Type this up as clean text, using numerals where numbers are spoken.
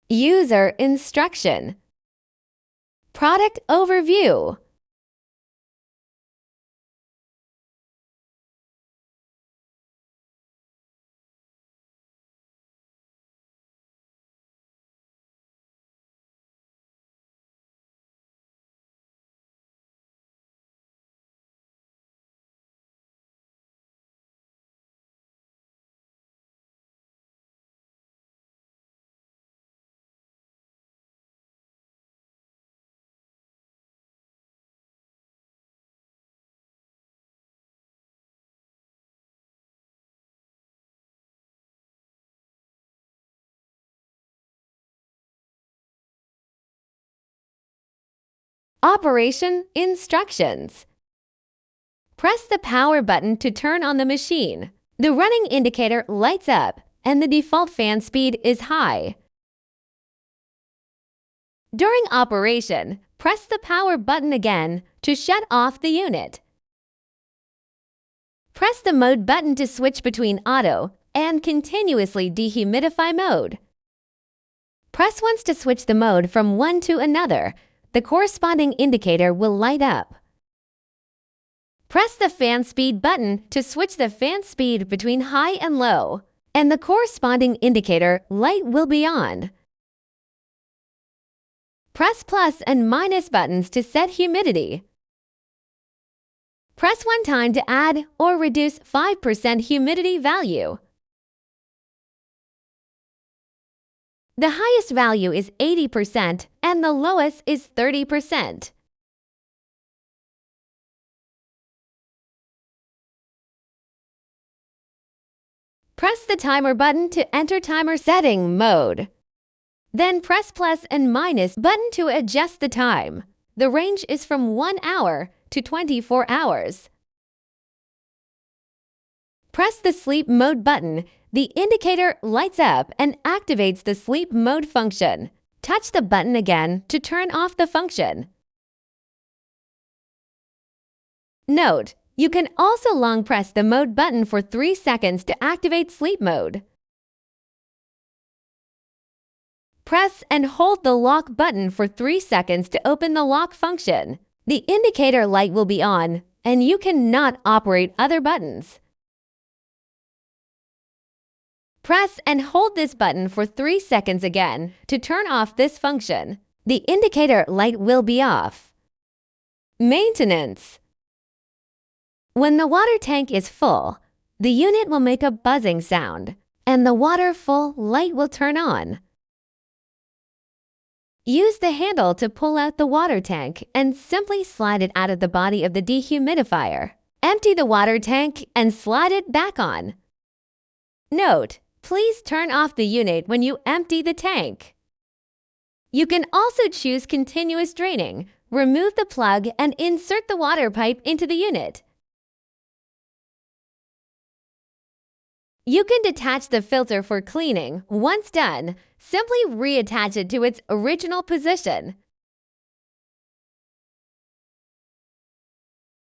User instruction. Product overview. Operation instructions. Press the power button to turn on the machine. The running indicator lights up and the default fan speed is high. During operation, press the power button again to shut off the unit. Press the mode button to switch between auto and continuously dehumidify mode. Press once to switch the mode from one to another. The corresponding indicator will light up. Press the fan speed button to switch the fan speed between high and low, and the corresponding indicator light will be on. Press plus and minus buttons to set humidity. Press one time to add or reduce 5% humidity value. The highest value is 80% and the lowest is 30%. Press the timer button to enter timer setting mode. Then press plus and minus button to adjust the time. The range is from 1 hour to 24 hours. Press the sleep mode button. The indicator lights up and activates the sleep mode function. Touch the button again to turn off the function. Note: you can also long press the mode button for 3 seconds to activate sleep mode. Press and hold the lock button for 3 seconds to open the lock function. The indicator light will be on, and you cannot operate other buttons. Press and hold this button for 3 seconds again to turn off this function. The indicator light will be off. Maintenance. When the water tank is full, the unit will make a buzzing sound, and the water full light will turn on. Use the handle to pull out the water tank and simply slide it out of the body of the dehumidifier. Empty the water tank and slide it back on. Note: please turn off the unit when you empty the tank. You can also choose continuous draining. Remove the plug and insert the water pipe into the unit. You can detach the filter for cleaning. Once done, simply reattach it to its original position.